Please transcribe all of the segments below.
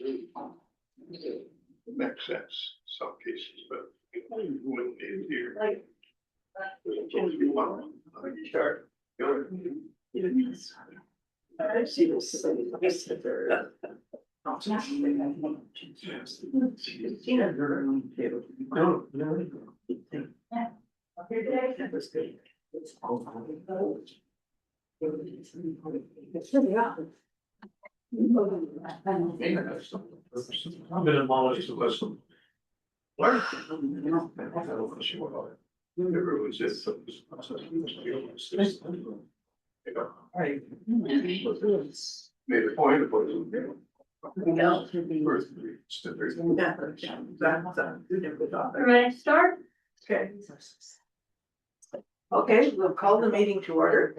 It makes sense in some cases, but it wouldn't be here. Like, Sure. I see this. No, no. I'm gonna demolish the list. What? Never was it. Right. Made a point of it. Ready to start? Okay. Okay, we'll call the meeting to order.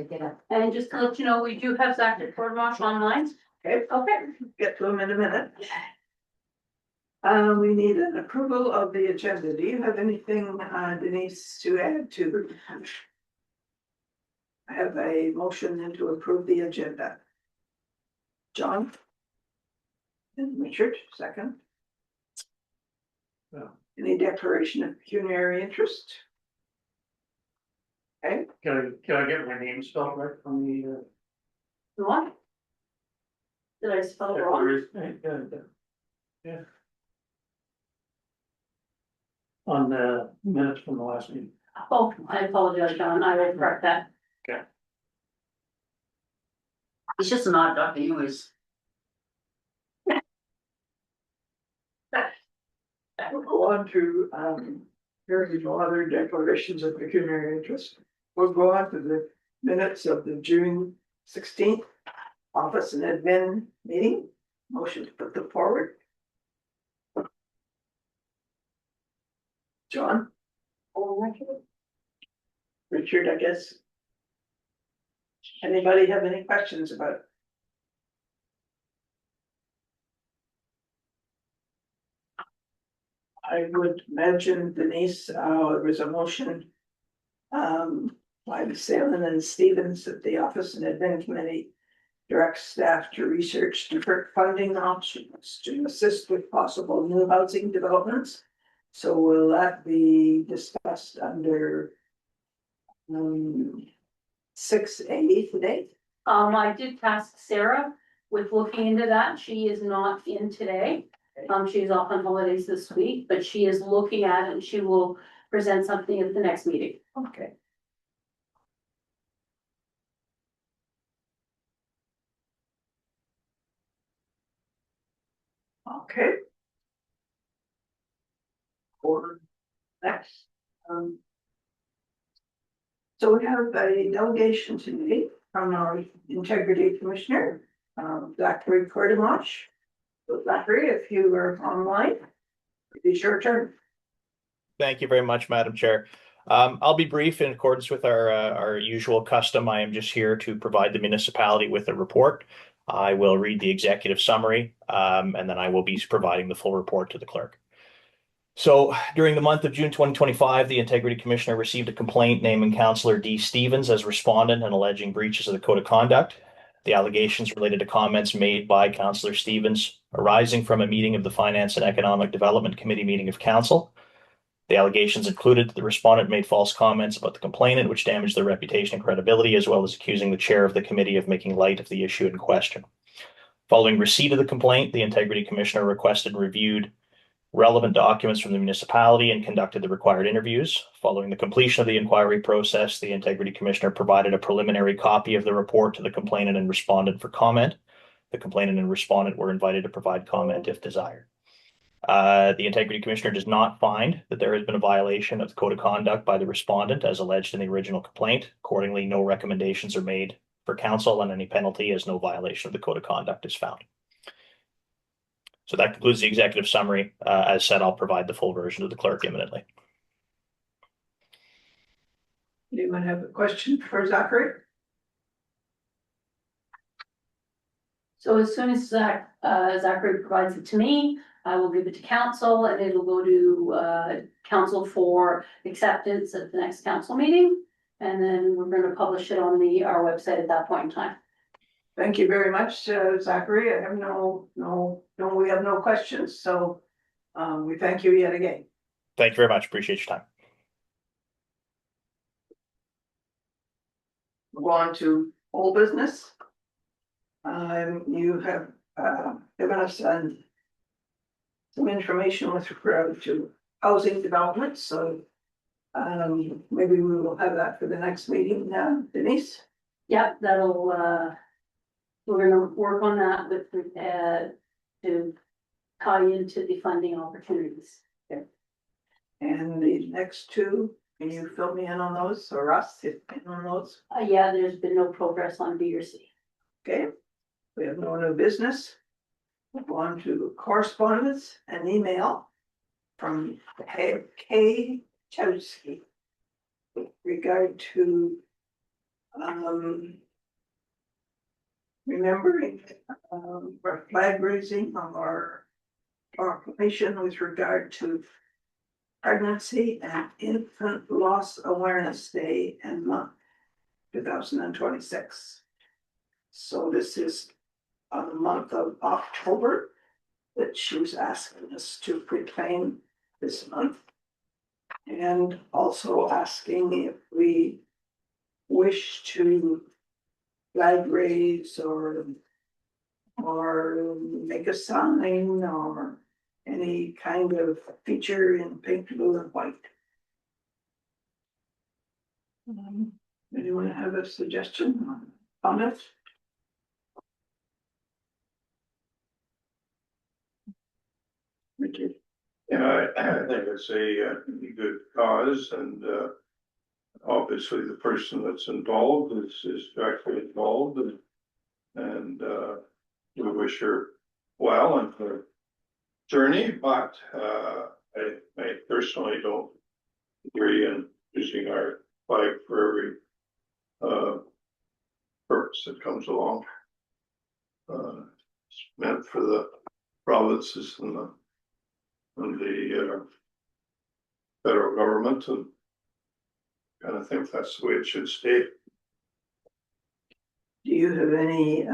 And just to let you know, we do have Zach Portmarsh online. Okay, get to him in a minute. We need an approval of the agenda. Do you have anything, Denise, to add to? I have a motion then to approve the agenda. John? And Richard, second. No. Any declaration of pecuniary interest? Okay, Can I get my name spelled right on the? What? Did I spell it wrong? Yeah. On the minutes from the last meeting. Oh, I apologize, John. I will correct that. Okay. It's just an odd duck anyways. we'll go on to, here are no other declarations of pecuniary interest. We'll go on to the minutes of the June 16th office and admin meeting. Motion to put them forward. John? Richard, I guess. Anybody have any questions about it? I would mention, Denise, there was a motion by Salem and Stevens that the Office and Admin Committee directs staff to research different funding options to assist with possible new housing developments. So will that be discussed under 6A today? I did task Sarah with looking into that. She is not in today. She's off on holidays this week, but she is looking at it and she will present something at the next meeting. Okay. Okay. Or next. So we have a delegation today from our integrity commissioner, Zachary Portmarsh. So Zachary, if you are online, it's your turn. Thank you very much, Madam Chair. I'll be brief in accordance with our usual custom. I am just here to provide the municipality with a report. I will read the executive summary, and then I will be providing the full report to the clerk. So during the month of June 2025, the Integrity Commissioner received a complaint naming Councillor D. Stevens as respondent and alleging breaches of the Code of Conduct. The allegations related to comments made by Councillor Stevens arising from a meeting of the Finance and Economic Development Committee meeting of Council. The allegations included that the respondent made false comments about the complainant, which damaged their reputation and credibility, as well as accusing the chair of the committee of making light of the issue in question. Following receipt of the complaint, the Integrity Commissioner requested and reviewed relevant documents from the municipality and conducted the required interviews. Following the completion of the inquiry process, the Integrity Commissioner provided a preliminary copy of the report to the complainant and respondent for comment. The complainant and respondent were invited to provide comment if desired. The Integrity Commissioner does not find that there has been a violation of the Code of Conduct by the respondent as alleged in the original complaint. Accordingly, no recommendations are made for council and any penalty as no violation of the Code of Conduct is found. So that concludes the executive summary. As said, I'll provide the full version to the clerk imminently. Anyone have a question for Zachary? So as soon as Zachary provides it to me, I will give it to council and it'll go to council for acceptance at the next council meeting. And then we're going to publish it on our website at that point in time. Thank you very much, Zachary. I have we have no questions, so we thank you yet again. Thank you very much. Appreciate your time. We'll go on to old business. You have given us some information with regard to housing development, so maybe we will have that for the next meeting now, Denise. Yep, that'll, we're gonna work on that with, to tie into the funding opportunities. And the next two, can you fill me in on those, or us in on those? Yeah, there's been no progress on B or C. Okay, we have no new business. We'll go on to correspondence and email from Kay Chowski with regard to remembering our flag raising on our proclamation with regard to Pregnancy and Infant Loss Awareness Day and month 2026. So this is on the month of October that she was asking us to proclaim this month. And also asking if we wish to flag raise or make a sign or any kind of feature in pink, blue, and white. Anyone have a suggestion on it? Richard? Yeah, I think it's a good cause, and obviously the person that's involved is directly involved, and we wish her well in her journey, but I personally don't agree in using our flag for every purpose that comes along. It's meant for the provinces and the federal government, and kind of think that's the way it should stay. Do you have any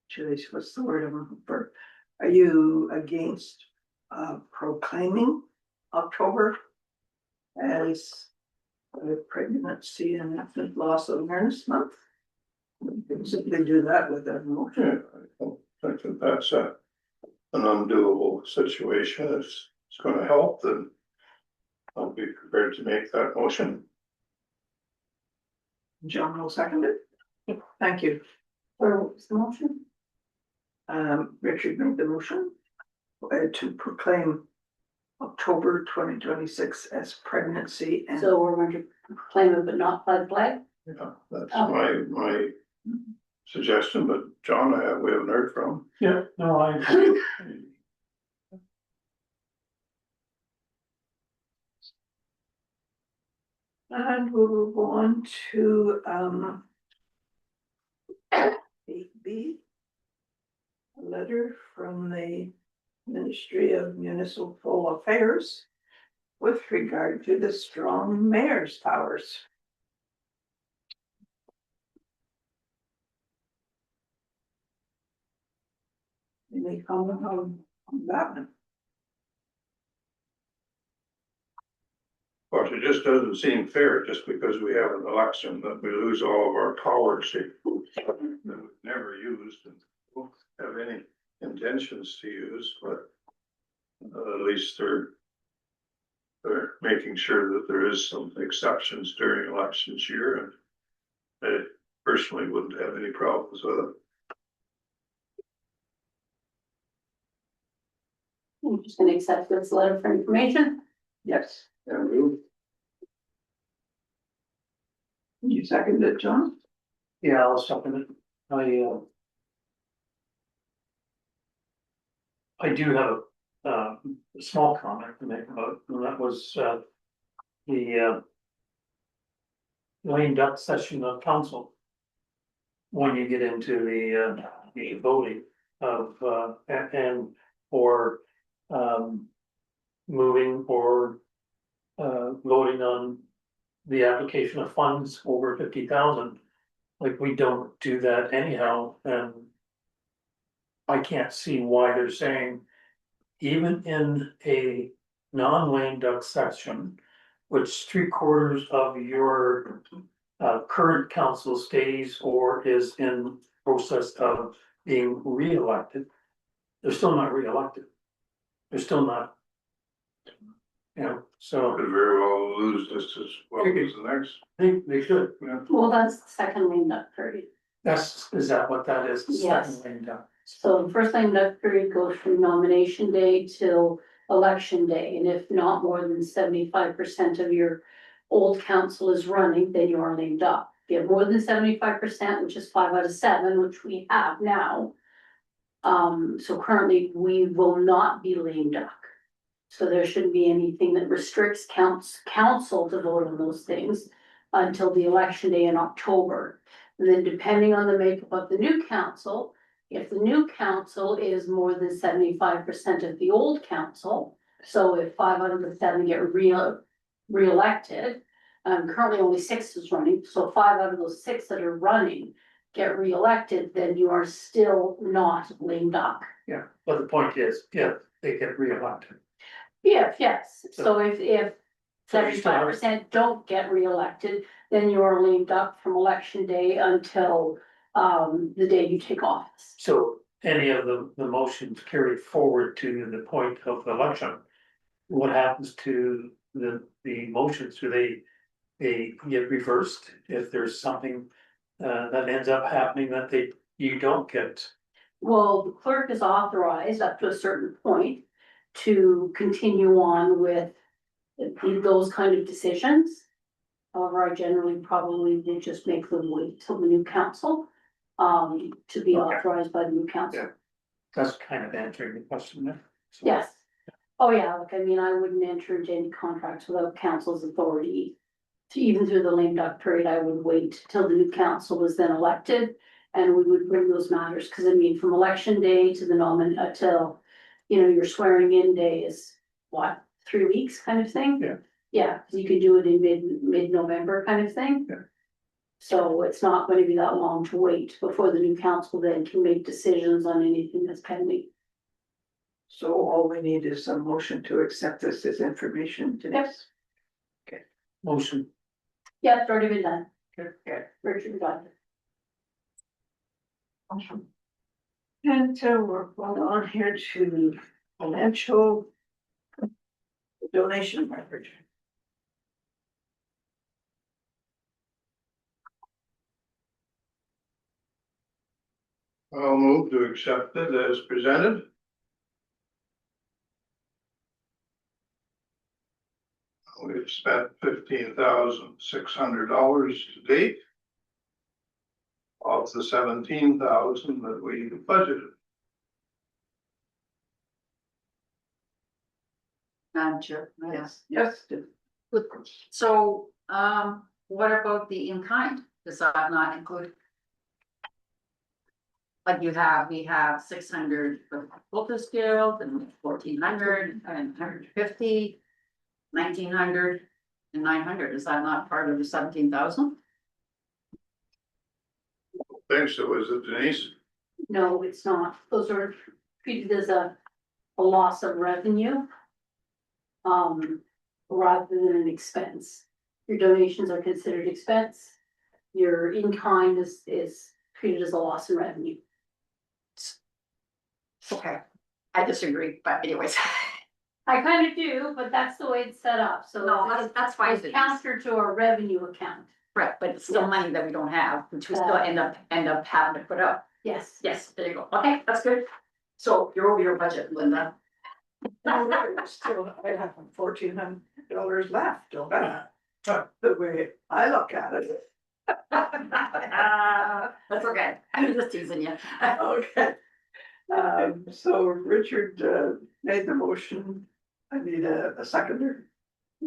geez, what's the word I'm looking for? Are you against proclaiming October as a pregnancy and infant loss awareness month? We can simply do that with a motion. Yeah, I think that's an undoable situation. If it's going to help, then I'll be prepared to make that motion. John will second it. Thank you. Or what's the motion? Richard made the motion to proclaim October 2026 as pregnancy and. So we're going to proclaim it but not flag flag? Yeah, that's Oh. my suggestion, but John, we haven't heard from. Yeah, no, And we will go on to 8B. A letter from the Ministry of Municipal Affairs with regard to the strong mayor's powers. Any comment on that one? Of course, it just doesn't seem fair, just because we have an election, that we lose all of our powers that we've never used and won't have any intentions to use, but at least they're making sure that there is some exceptions during elections year, and I personally wouldn't have any problems with it. I'm just gonna accept this letter for information. Yes. And You second it, John? yeah, I'll second it. I do have a small comment to make about it, and that was the lame duck session of council. When you get into the voting of and or moving or voting on the application of funds over 50,000. Like, we don't do that anyhow, and I can't see why they're saying, even in a non-lame duck section, which 3/4 of your current council stays or is in process of being re-elected, they're still not re-elected. They're still not. You know, so Could very well lose just as well as the next. I think they should. Yeah. Well, that's the second lame duck period. Is that what that is? The Yes. second lame duck? So the first lame duck period goes from nomination day till election day, and if not more than 75% of your old council is running, then you are lame duck. If you have more than 75%, which is 5 out of 7, which we have now. So currently, we will not be lame duck. So there shouldn't be anything that restricts council to vote on those things until the election day in October. And then depending on the makeup of the new council, if the new council is more than 75% of the old council, so if 5 out of the 7 get re-elected, currently only 6 is running, so 5 out of those 6 that are running get re-elected, then you are still not lame duck. Yeah, but the point is, if they get re-elected. Yes, so if So you still have- 75% don't get re-elected, then you're lame duck from election day until the day you take office. So any of the motions carried forward to the point of the election, what happens to the motions? Do they get reversed if there's something that ends up happening that you don't get? Well, the clerk is authorized up to a certain point to continue on with those kind of decisions. However, I generally probably would just make them wait till the new council to be Okay. authorized by the new council. Yeah. That's kind of answering the question there. So- Yes. Oh, yeah, like, I mean, I wouldn't enter into any contracts without council's authority. Even through the lame duck period, I would wait till the new council was then elected. And we would bring those matters, because I mean, from election day to the till, your swearing in day is what, 3 weeks kind of thing? Yeah. Yeah, 'cause you could do it in mid-November kind of thing. Yeah. So it's not gonna be that long to wait before the new council then can make decisions on anything that's pending. So all we need is a motion to accept this as information today. Yes. Motion. Yeah, it's already been done. Okay. Richard got it. And so we're going on here to financial donation record. I'll move to accept it as presented. We've spent $15,600 to date. Of the 17,000 that we budgeted. Madam Chair, Yes. So, what about the in-kind? Does that not include? Like we have 600 for Focus Guild and 1,400 and 150, 1,900 and 900. Is that not part of the 17,000? Thanks, so was it Denise? No, it's not. Those are treated as a loss of revenue. Rather than an expense. Your donations are considered expense. Your in-kind is treated as a loss in revenue. Okay, I disagree, but anyways. I kind of do, but that's the way it's set up, so. No, that's fine. It's counter to our revenue account. Right, but it's still money that we don't have, which we still end up having to put up. Yes. Yes, there you go. Okay, that's good. So you're over your budget, Linda. Still, I have $1,400 left, don't I? The way I look at it. That's okay. I'm just teasing you. Okay. So Richard, made the motion. I need a seconder.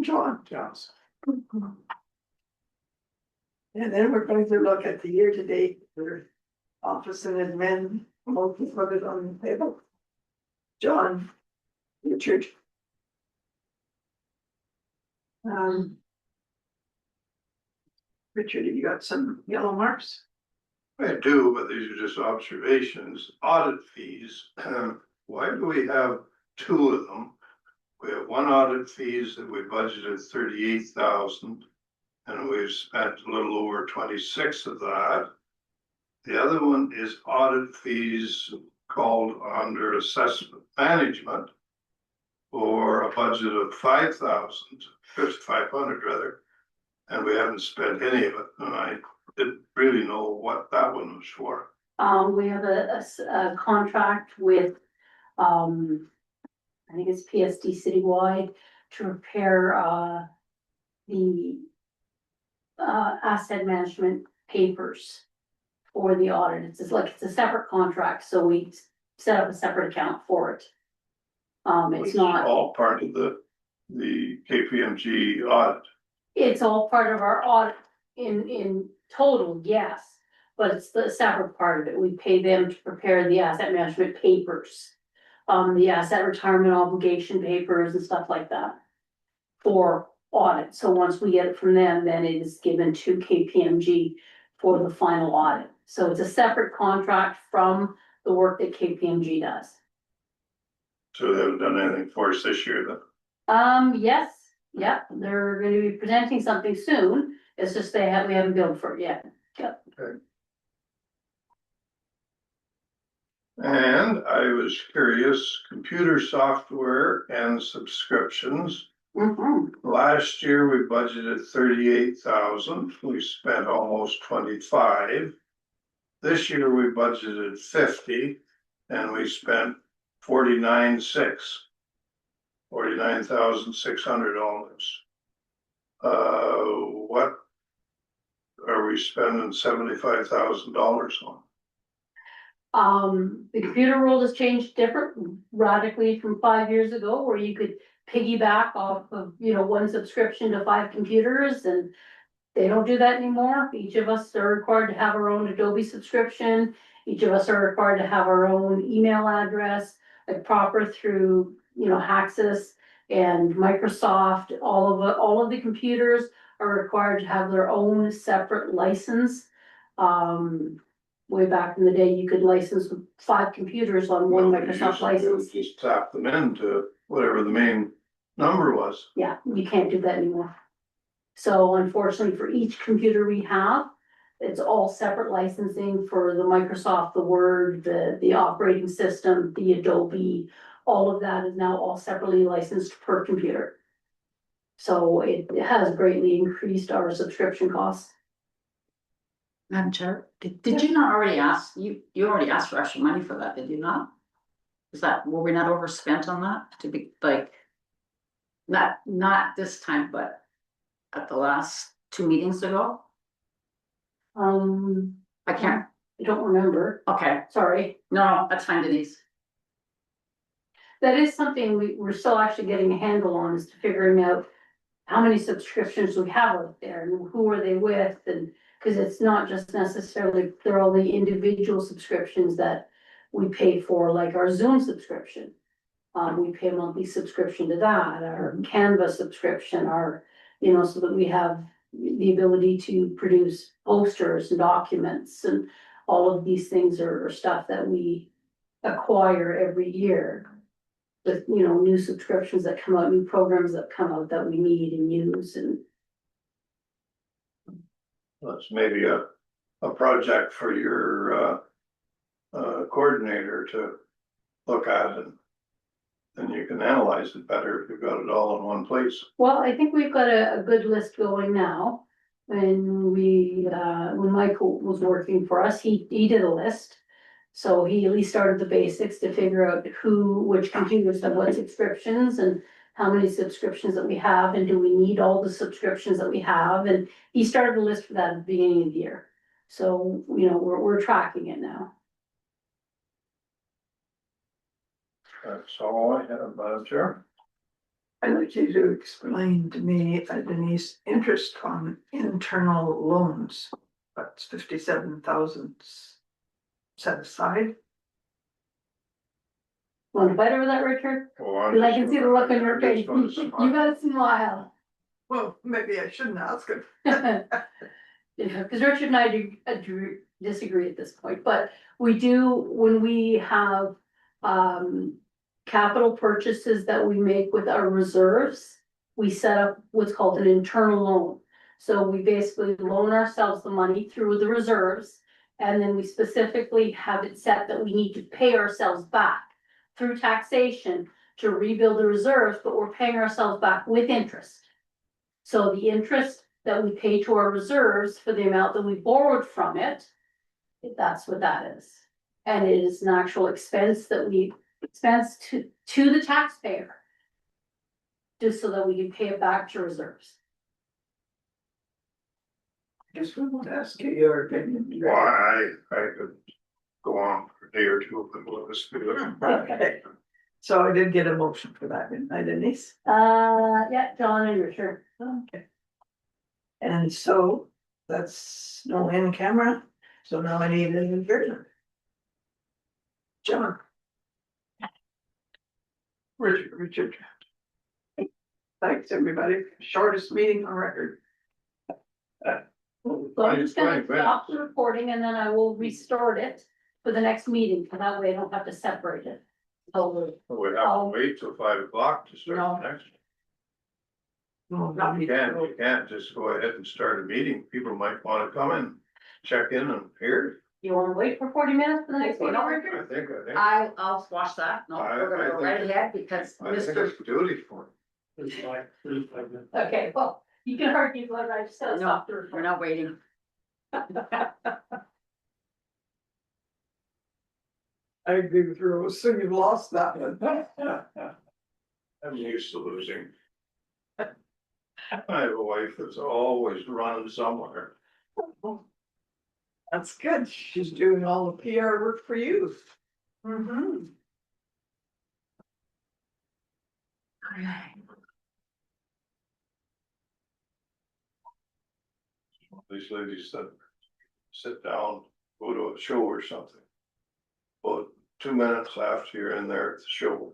John. Johnson. And then we're going to look at the year-to-date for office and admin, motion put it on the table. John, Richard. Um. Richard, have you got some yellow marks? I do, but these are just observations. Audit fees, why do we have two of them? We have one audit fees that we budgeted 38,000. And we've spent a little over 26 of that. The other one is audit fees called under assessment management for a budget of 5,000, 5,500 rather, and we haven't spent any of it, and I didn't really know what that one was for. We have a contract with, I think it's PSD Citywide to prepare, the asset management papers for the audit. It's just like, it's a separate contract, so we set up a separate account for it. It's not, All part of the KPMG audit. it's all part of our audit in total, yes. But it's the separate part of it. We pay them to prepare the asset management papers. The asset retirement obligation papers and stuff like that. For audit, so once we get it from them, then it is given to KPMG for the final audit. So it's a separate contract from the work that KPMG does. So they haven't done anything for us this year then. Yes, yep, they're gonna be presenting something soon, it's just we haven't billed for it yet. Yep. And I was curious, computer software and subscriptions. Mhm. Last year, we budgeted 38,000, we spent almost 25. This year, we budgeted 50, and we spent 49,600. $49,600. What are we spending $75,000 on? The computer world has changed different radically from 5 years ago, where you could piggyback off of, one subscription to 5 computers, and they don't do that anymore. Each of us are required to have our own Adobe subscription. Each of us are required to have our own email address, like proper through, Access and Microsoft. All of the computers are required to have their own separate license. Way back in the day, you could license 5 computers on one Well, we Microsoft used to license. Just tap them into whatever the main number was. Yeah, you can't do that anymore. So unfortunately, for each computer we have, it's all separate licensing for the Microsoft, the Word, the operating system, the Adobe. All of that is now all separately licensed per computer. So it has greatly increased our subscription costs. Madam Chair, did you not already ask, you already asked for extra money for that, did you not? Were we not overspent on that to be like? Not this time, but at the last 2 meetings ago? I can't, I don't remember, okay, sorry. no, that's fine, Denise. That is something we're still actually getting a handle on, is to figuring out how many subscriptions we have out there and who are they with, and because it's not just necessarily, they're all the individual subscriptions that we pay for, like our Zoom subscription. We pay a monthly subscription to that, our Canva subscription, so that we have the ability to produce posters and documents, and all of these things are stuff that we acquire every year. With, new subscriptions that come out, new programs that come out that we need and use, and That's maybe a project for your coordinator to look at, and then you can analyze it better if you've got it all in one place. well, I think we've got a good list going now. When Michael was working for us, he did a list. So he at least started the basics to figure out which computers have what subscriptions, and how many subscriptions that we have, and do we need all the subscriptions that we have, and he started a list for that at the beginning of the year. So, we're tracking it now. That's all I have, Madam Chair. I'd like you to explain to me, Denise, interest on internal loans. That's 57,000 set aside. Want to fight over that, Richard? Go on. Because I can see the look on your I'm face. just gonna You smile. gotta smile. Well, maybe I shouldn't ask him. Yeah, because Richard and I disagree at this point, but we do, when we have, capital purchases that we make with our reserves, we set up what's called an internal loan. So we basically loan ourselves the money through the reserves, and then we specifically have it set that we need to pay ourselves back through taxation to rebuild the reserves, but we're paying ourselves back with interest. So the interest that we pay to our reserves for the amount that we borrowed from it, that's what that is. And it is an actual expense that we expense to the taxpayer. Just so that we can pay it back to reserves. Just want to ask you your opinion. Why, I could go on for a day or two, but we'll just do it. Okay. So I did get a motion for that, didn't I, Denise? Yeah, John and Richard. Okay. And so that's no in camera, so now I need an adjournment. John. Richard. Thanks, everybody. Shortest meeting on record. So I'm just gonna stop the recording and then I will restart it for the next meeting, so that way I don't have to separate it. So, We have to wait till 5 o'clock to start No. the next. No, not me. You can't just go ahead and start a meeting. People might wanna come and check in and hear. you wanna wait for 40 minutes for the next meeting, I Richard? think. I'll squash that, no, we're gonna go right ahead because I think Mr. it's duty for There's 5 minutes. Okay, well, you can argue, but I just gotta No, stop the we're recording. not waiting. I agree with Rose, so you've lost that one. I'm used to losing. I have a wife that's always running somewhere. That's good. She's doing all the PR work for you. Mm-hmm. These ladies that sit down, go to a show or something. Well, 2 minutes after you're in there at the show,